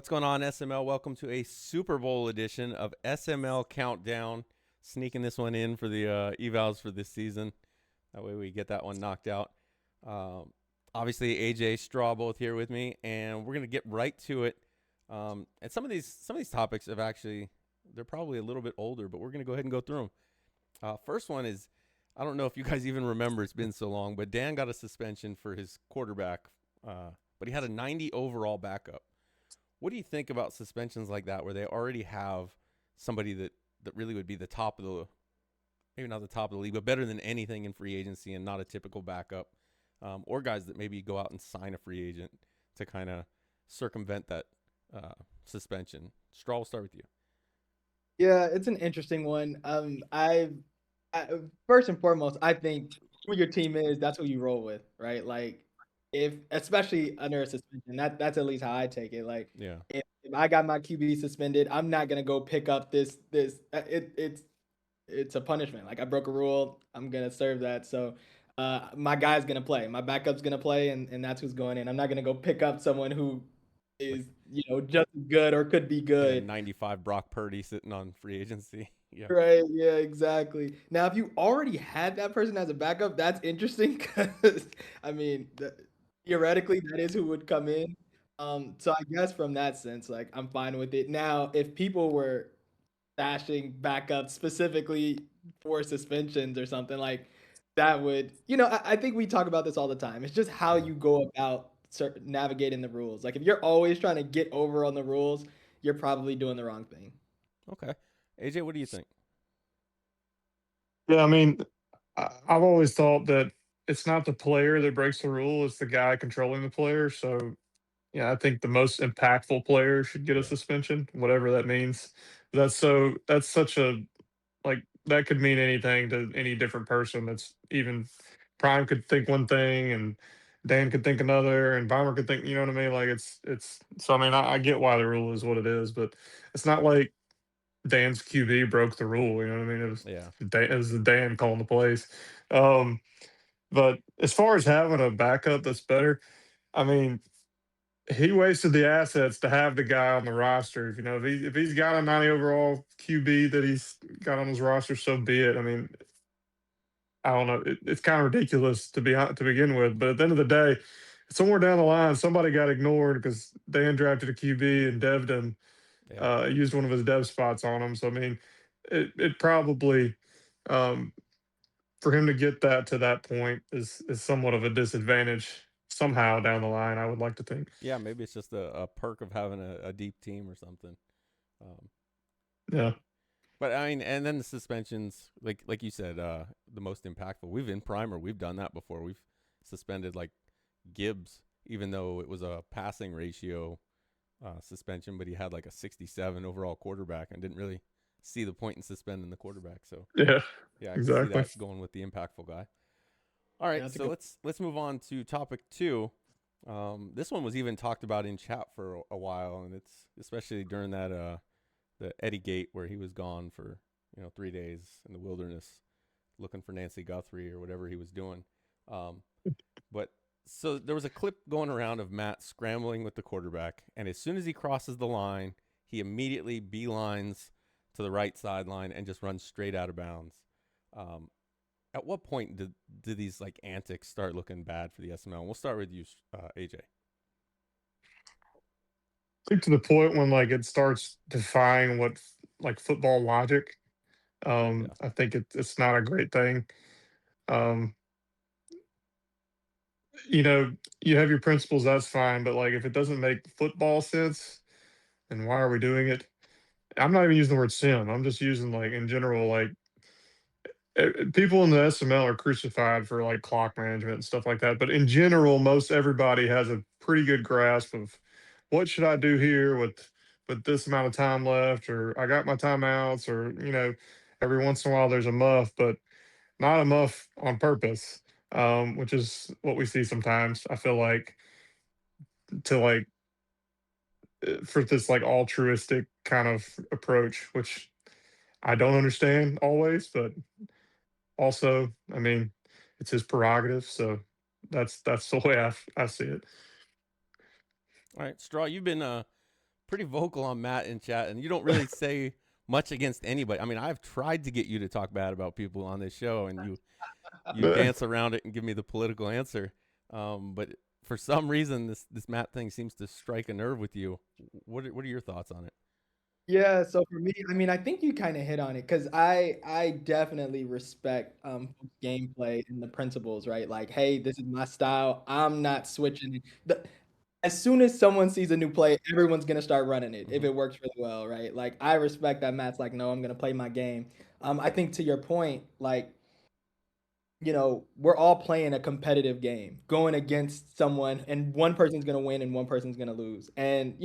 going on, SML? Welcome to a Super Bowl edition of SML Countdown. Sneaking this one in for the evals for this season. That way we get that one knocked out. Obviously, AJ Straw both here with me, and we're gonna get right to it. And some of these topics have actually they're probably a little bit older, but we're gonna go ahead and go through them. First one is I don't know if you guys even remember. It's been so long, but Dan got a suspension for his quarterback, but he had a 90 overall backup. What do you think about suspensions like that, where they already have somebody that really would be the top of the, maybe not the top of the league, but better than anything in free agency and not a typical backup, or guys that maybe go out and sign a free agent to kind of circumvent that suspension? Straw, will start with you. Yeah, it's an interesting one. I first and foremost, I think who your team is, that's who you roll with, right? Like, if especially under a suspension, that's at least how I take it. Like, Yeah, if I got my QB suspended, I'm not gonna go pick up this. It's a punishment. Like I broke a rule, I'm gonna serve that. So, my guy's gonna play, my backup's gonna play, and that's who's going in. I'm not gonna go pick up someone who like is just as good or could be like a good. 95 Brock Purdy sitting on free agency. Yeah, Right, yeah, exactly. Now, if you already had that person as a backup, that's interesting because I mean, theoretically, that is who would come in. So I guess from that sense, like I'm fine with it. Now, if people were stashing backups specifically for suspensions or something like that, I think we talk about this all the time. It's just how yeah. you go about navigating the rules. Like if you're always trying to get over on the rules, you're probably doing the wrong thing. Okay, AJ, what do you think? Yeah, I mean, I've always thought that it's not the player that breaks the rule; it's the guy controlling the player. So, yeah, I think the most impactful player should get a Yeah, suspension, whatever that means. That's such a like that could mean anything to any different person. That's even Prime could think one thing, and Dan could think another, and Bomber could think. You know what I mean? Like it's. So I mean, I get why the rule is what it is, but it's not like Dan's QB broke the rule. You know what I mean? yeah, It was the Dan calling the plays. Um, but as far as having a backup that's better, I mean, he wasted the assets to have the guy on the roster. If he's got a 90 overall QB that he's got on his roster, so be it. I mean, I don't know. It's kind of ridiculous to begin with, but at the end of the day, somewhere down the line, somebody got ignored because Dan drafted a QB and dev'd him, yeah. used one of his dev spots on him. So I mean, it probably um, for him to get that to that point is somewhat of a disadvantage somehow down the line. I would like to think. Yeah, maybe it's just a perk of having a deep team or something. Um, Yeah, but I mean, and then the suspensions, like you said, the most impactful. We've in primer, we've done that before. We've suspended like Gibbs, even though it was a passing ratio suspension, but he had like a 67 overall quarterback and didn't really see the point in suspending the quarterback. So yeah, yeah, I can see exactly. that going with the impactful guy. All right, Yeah, that's a so good. let's move on to topic two. This one was even talked about in chat for a while, and it's especially during that the Eddie Gate where he was gone for 3 days in the wilderness looking for Nancy Guthrie or whatever he was doing. Um, but so there was a clip going around of Matt scrambling with the quarterback, and as soon as he crosses the line, he immediately beelines to the right sideline and just runs straight out of bounds. Um, at what point do these like antics start looking bad for the SML? And we'll start with you, AJ. I think to the point when like it starts defying like football logic. Yeah, I think it's not a great thing. Um, you have your principles, that's fine, but like if it doesn't make football sense, then why are we doing it? I'm not even using the word sim. I'm just using like in general, like people in the SML are crucified for like clock management and stuff like that. But in general, most everybody has a pretty good grasp of what should I do here with this amount of time left, or I got my timeouts, or every once in a while there's a muff, but not a muff on purpose, which is what we see sometimes. I feel like to like for this like altruistic kind of approach, which I don't understand always, but also, I mean, it's his prerogative, so that's the way I see it. all right, Straw. You've been pretty vocal on Matt in chat, and you don't really say much against anybody. I mean, I've tried to get you to talk bad about people on this show, and you But dance around it and give me the political answer. But for some reason, this Matt thing seems to strike a nerve with you. What are your thoughts on it? Yeah, so for me, I mean, I think you kind of hit on it because I definitely respect gameplay and the principles, right? Like, hey, this is my style. I'm not switching it. As soon as someone sees a new play, everyone's gonna start running it if Mm-hmm. it works really well, right? Like, I respect that Matt's like, no, I'm gonna play my game. I think to your point, like, we're all playing a competitive game, going against someone, and one person's gonna win and one person's gonna lose. And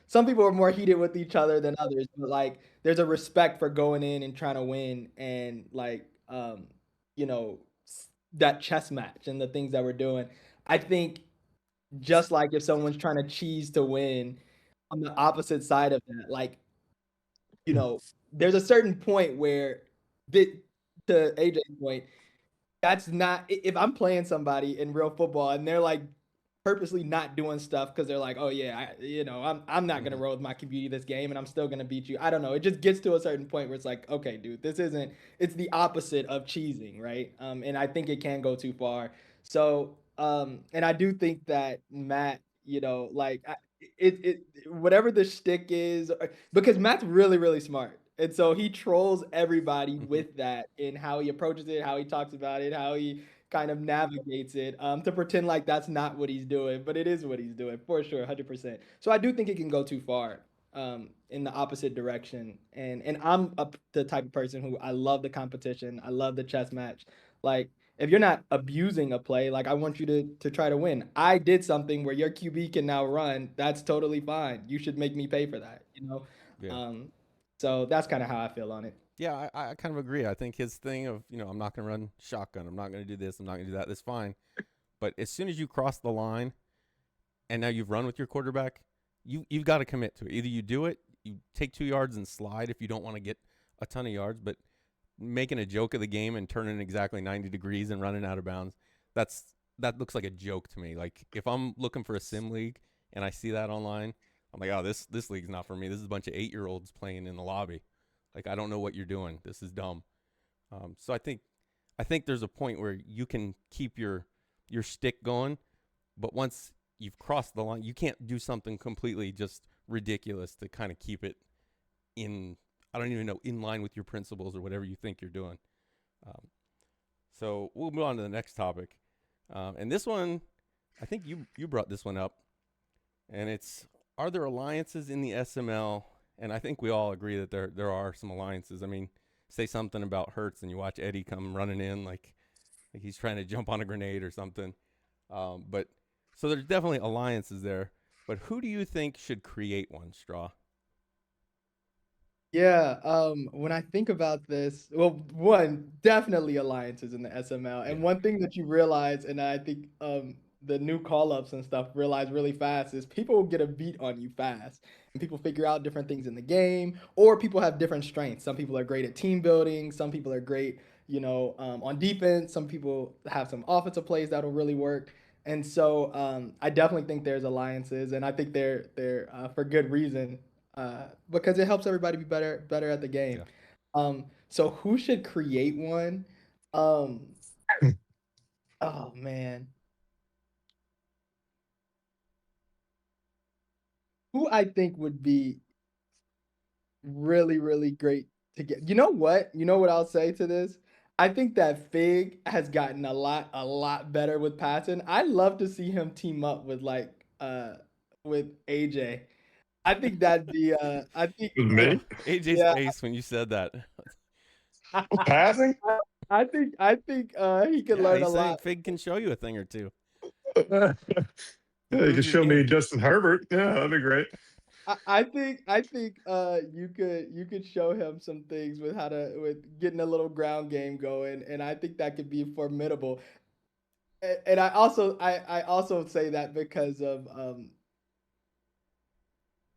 some people are more heated with each other than others, but like there's a respect for going in and trying to win and like you know, that chess match and the things that we're doing. I think just like if someone's trying to cheese to win, on the opposite side of that, like, there's a certain point where the to AJ's point, that's not if I'm playing somebody in real football and they're like purposely not doing stuff because they're like, oh yeah, I'm not gonna Mm-hmm. roll with my QB this game and I'm still gonna beat you. I don't know. It just gets to a certain point where it's like, okay, dude, this isn't. It's the opposite of cheesing, right? And I think it can go too far. So, and I do think that Matt, like whatever the shtick is, because Matt's really really smart. And so he trolls everybody Mm-hmm. with that in how he approaches it, how he talks about it, how he kind of navigates it to pretend like that's not what he's doing, but it is what he's doing for sure, 100%. So I do think it can go too far in the opposite direction. And I'm the type of person who I love the competition. I love the chess match. Like if you're not abusing a play, like I want you to try to win. I did something where your QB can now run. That's totally fine. You should make me pay for that. Yeah. Um, so that's kind of how I feel on it. Yeah, I kind of agree. I think his thing of, I'm not going to run shotgun. I'm not going to do this. I'm not going to do that. That's fine. But as soon as you cross the line and now you've run with your quarterback, you've got to commit to it. Either you do it, you take 2 yards and slide if you don't want to get a ton of yards, but making a joke of the game and turning exactly 90 degrees and running out of bounds, that looks like a joke to me. Like if I'm looking for a sim league and I see that online, I'm like, oh, this league's not for me. This is a bunch of 8-year-olds playing in the lobby. Like I don't know what you're doing. This is dumb. So I think there's a point where you can keep your stick going, but once you've crossed the line, you can't do something completely just ridiculous to kind of keep it in. I don't even know, in line with your principles or whatever you think you're doing. Um, so we'll move on to the next topic, and this one, I think you brought this one up, and it's, are there alliances in the SML? And I think we all agree that there are some alliances. I mean, say something about Hertz, and you watch Eddie come running in like he's trying to jump on a grenade or something. But so there's definitely alliances there. But who do you think should create one, Straw? Yeah, when I think about this, well, one, definitely alliances in the SML. And Yeah. one thing that you realize, and I think the new call-ups and stuff realize really fast is people will get a beat on you fast. And people figure out different things in the game, or people have different strengths. Some people are great at team building, some people are great, on defense, some people have some offensive plays that'll really work. And so I definitely think there's alliances, and I think they're for good reason because it helps everybody be better at the game. Yeah. So who should create one? Um, oh man, who I think would be really really great to get. You know what? You know what I'll say to this? I think that Fig has gotten a lot better with passing. I'd love to see him team up with with AJ. I think that'd be I think with like me, AJ's yeah. face when you said that. passing. I think he could Yeah, learn a he's saying lot. Fig can show you a thing or two. Yeah, He you proves can his show me game. Justin Herbert. Yeah, that'd be great. I think you could show him some things with how to with getting a little ground game going, and I think that could be formidable. And I also say that because of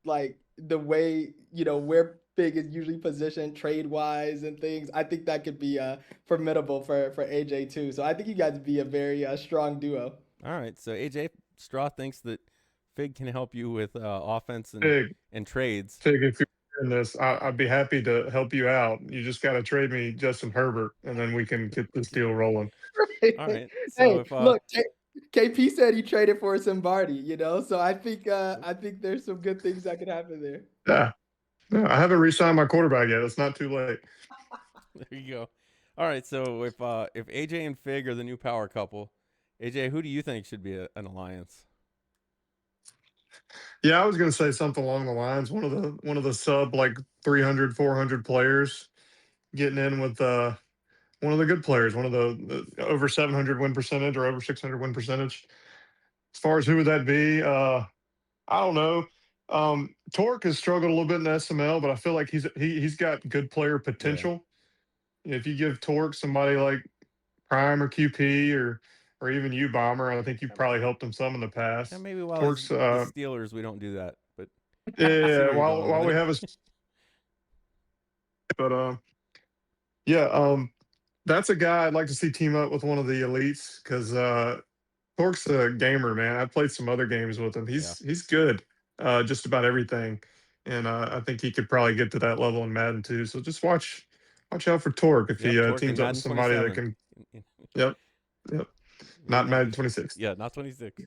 like the way where Fig is usually positioned trade wise and things. I think that could be formidable for AJ too. So I think you guys be a very strong duo. All right. So AJ Straw thinks that Fig can help you with offense Fig, and trades. Fig, if you're in this, I'd be happy to help you out. You just got to trade me Justin Herbert, and then we can get this deal rolling. All right. So Hey, if look, KP said he traded for Simbardi, so I think there's some good things that could happen there. Yeah, yeah, I haven't re-signed my quarterback yet. It's not too late. there you go. All right. So if AJ and Fig are the new power couple, AJ, who do you think should be an alliance? Yeah, I was going to say something along the lines. One of the sub like 300, 400 players getting in with one of the good players, one of the over 700 win percentage or over 600 win percentage. As far as who would that be? I don't know. Torque has struggled a little bit in the SML, but I feel like he's got good player Yeah. potential. If you give Torque somebody like Prime or QP or even you Bomber, I think you've probably helped him some in the Yeah, past. maybe while he's Torque's the Steelers, we don't do that, but I see yeah. where you're While going while with we it. have us, but yeah. That's a guy I'd like to see team up with one of the elites because Torque's a gamer, man. I played some other games with him. Yeah. He's good, just about everything, and I think he could probably get to that level in Madden too. So just watch out for Torque if he Yep. Torque in teams up with Madden somebody that 27. can. Yep, yep. Maybe Not not. Madden 26. Yeah, not 26.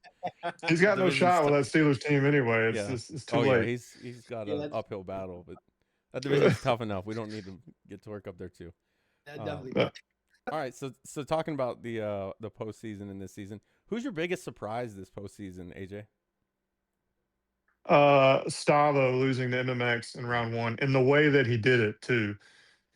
He's The got no division's shot with tough. that Steelers team anyway. It's Yeah. just it's too Oh yeah, late. he's got Yeah, an that's uphill battle, but that division's tough enough. We don't need to get Torque up there too. definitely. Yeah. All right, so talking about the postseason in this season, who's your biggest surprise this postseason, AJ? Stavo losing to MMX in round one in the way that he did it too.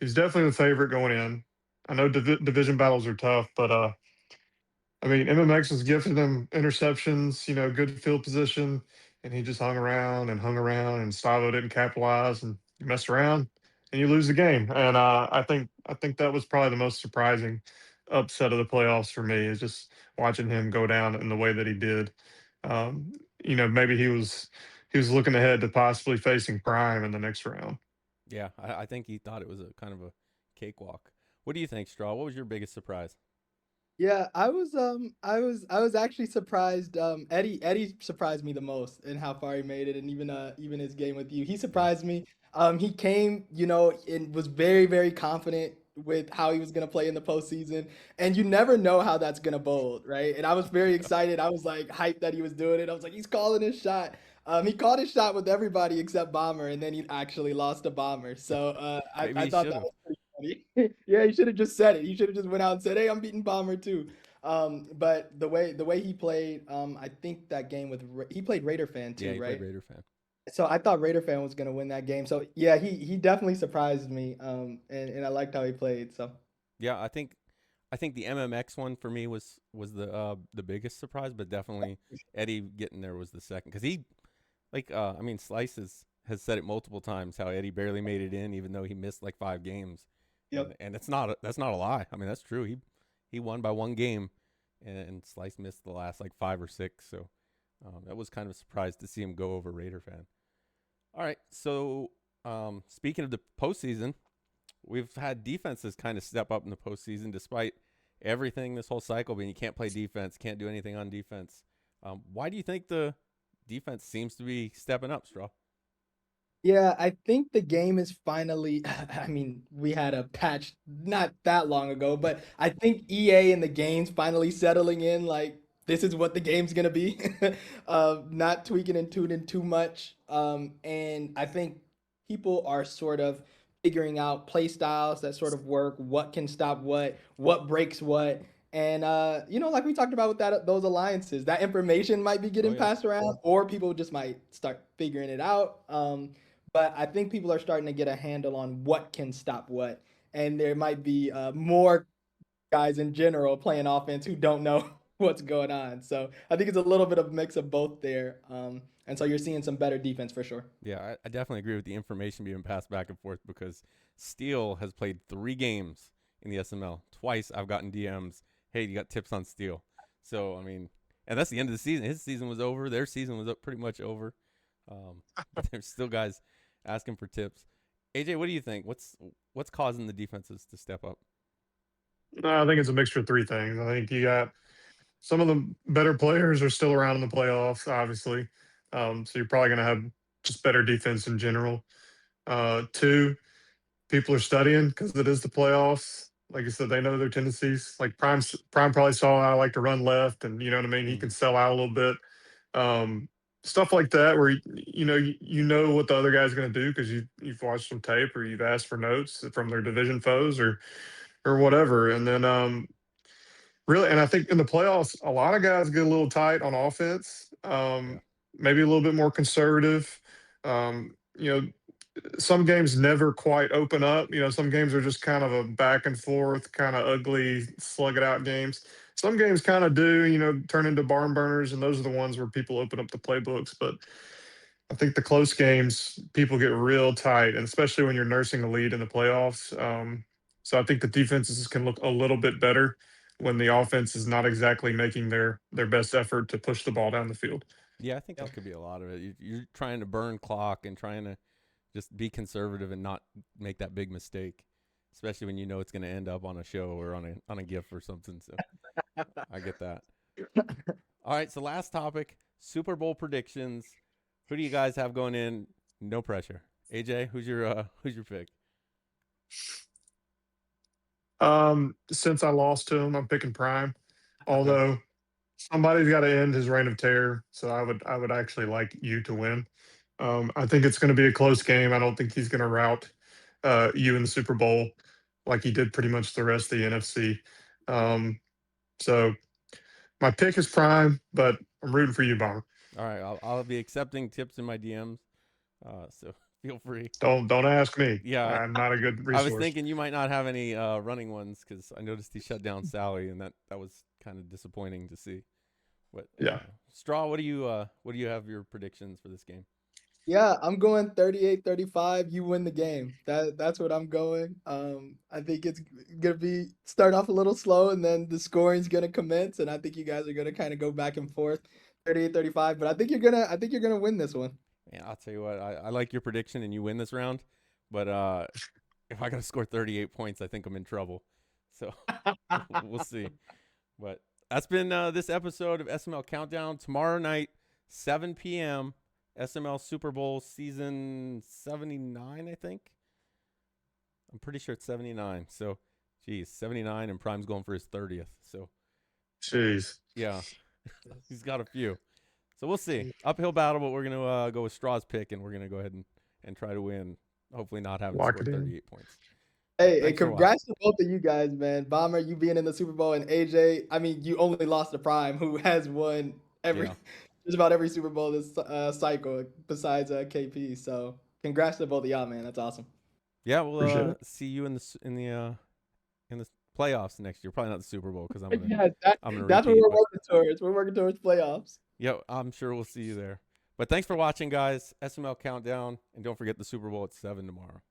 He's definitely the favorite going in. I know division battles are tough, but I mean, MMX was gifted him interceptions, good field position, and he just hung around, and Stavo didn't capitalize, and you mess around, and you lose the game. And I think that was probably the most surprising upset of the playoffs for me is just watching him go down in the way that he did. Um, maybe he was looking ahead to possibly facing Prime in the next round. Yeah, I think he thought it was a kind of a cakewalk. What do you think, Straw? What was your biggest surprise? Yeah, I was actually surprised. Eddie surprised me the most in how far he made it, and even his game with you, he Yeah, surprised me. He came, and was very very confident with how he was gonna play in the postseason, and you never know how that's gonna bowl, right? And I was very yeah. excited. I was like hyped that he was doing it. I was like, he's calling his shot. He called his shot with everybody except Bomber, and then he actually lost to Bomber. So Maybe I he thought should that have. was pretty funny. Yeah, he should have just said it. He should have just went out and said, "Hey, I'm beating Bomber too." But the way he played, I think that game he played Raider fan Yeah, too, he played right? Raider fan. So I thought Raider fan was gonna win that game. So yeah, he definitely surprised me. And I liked how he played. So Yeah, I think the MMX one for me was the biggest surprise, but definitely Eddie getting there was the second because he I mean Slice has said it multiple times how Eddie barely made it in even though he missed like 5 games, yep. and that's not a lie. I mean that's true. He won by 1 game, and Slice missed the last like 5 or 6. So that was kind of a surprise to see him go over Raider fan. All right, so speaking of the postseason, we've had defenses kind of step up in the postseason despite everything this whole cycle being you can't play defense, can't do anything on defense. Why do you think the defense seems to be stepping up, Straw? Yeah, I think the game is finally. I mean, we had a patch not that long ago, but I think EA and the game's finally settling in. Like, this is what the game's gonna be. Not tweaking and tuning too much. And I think people are sort of figuring out play styles that sort of work, what can stop what breaks what. And like we talked about with those alliances, that information might be Oh getting yeah, passed around, or people just might start figuring it out. But I think people are starting to get a handle on what can stop what, and there might be more guys in general playing offense who don't know what's going on. So I think it's a little bit of a mix of both there, and so you're seeing some better defense for sure. yeah, I definitely agree with the information being passed back and forth because Steele has played 3 games in the SML. Twice I've gotten DMs, hey, you got tips on Steele. So I mean, and that's the end of the season. His season was over. Their season was pretty much over. But there's still guys asking for tips. AJ, what do you think? What's causing the defenses to step up? No, I think it's a mixture of three things. I think you got some of the better players are still around in the playoffs, obviously. So you're probably going to have just better defense in general. Two, people are studying because it is the playoffs. Like I said, they know their tendencies. Like Prime probably saw I like to run left, and you know what I mean. He can Mhm. sell out a little bit. Um, Stuff like that, where you know what the other guy's going to do because you've watched some tape or you've asked for notes from their division foes or whatever. And then really, and I think in the playoffs, a lot of guys get a little tight on offense. Yeah. Maybe a little bit more conservative. You know, some games never quite open up. You know, some games are just kind of a back and forth, kind of ugly, slug it out games. Some games kind of do, turn into barn burners, and those are the ones where people open up the playbooks. But I think the close games, people get real tight, and especially when you're nursing a lead in the playoffs. So I think the defenses can look a little bit better when the offense is not exactly making their best effort to push the ball down the field. Yeah, I think Yeah. that could be a lot of it. You're trying to burn clock and trying to just be conservative and not make that big mistake, especially when you know it's going to end up on a show or on a GIF or something. So I get that. All right, so last topic, Super Bowl predictions. Who do you guys have going in? No pressure. AJ, who's your pick? Since I lost to him, I'm picking Prime. Okay. Although somebody's got to end his reign of terror, so I would actually like you to win. I think it's going to be a close game. I don't think he's going to rout you in the Super Bowl like he did pretty much the rest of the NFC. So my pick is Prime, but I'm rooting for you, Bomber. All right, I'll be accepting tips in my DMs. So feel free. Don't ask me. Yeah, I'm not a good I was resource. thinking you might not have any running ones because I noticed he shut down Sally, and that was kind of disappointing to see. But Yeah. Straw, what do you have your predictions for this game? Yeah, I'm going 38-35. You win the game. That's what I'm going. I think it's gonna be start off a little slow and then the scoring's gonna commence, and I think you guys are gonna kind of go back and forth, 38-35. But I think you're gonna win this one. Man, I'll tell you what, I like your prediction and you win this round, but if I got to score 38 points, I think I'm in trouble. So we'll see. But that's been this episode of SML Countdown. Tomorrow night, 7 p.m., SML Super Bowl season 79, I think. I'm pretty sure it's 79. So, geez, 79, and Prime's going for his 30th. So, Jeez. yeah, he's got a few. So we'll see. Uphill battle, but we're going to go with Straw's pick, and we're going to go ahead and try to win. Hopefully not having to Lock score it in. 38 points. Hey, Thanks for watching. congrats to both of you guys, man. Bomber, you being in the Super Bowl, and AJ, I mean, you only lost to Prime, who has won every Yeah. just about every Super Bowl this cycle besides KP. So, congrats to both of y'all, man. That's awesome. Yeah, Appreciate we'll it. see you in the playoffs next year. Probably not the Super Bowl because Yeah, I'm gonna that's what repeat. we're But working towards. We're working towards playoffs. yeah, I'm sure we'll see you there. But thanks for watching, guys. SML Countdown, and don't forget the Super Bowl at 7 tomorrow.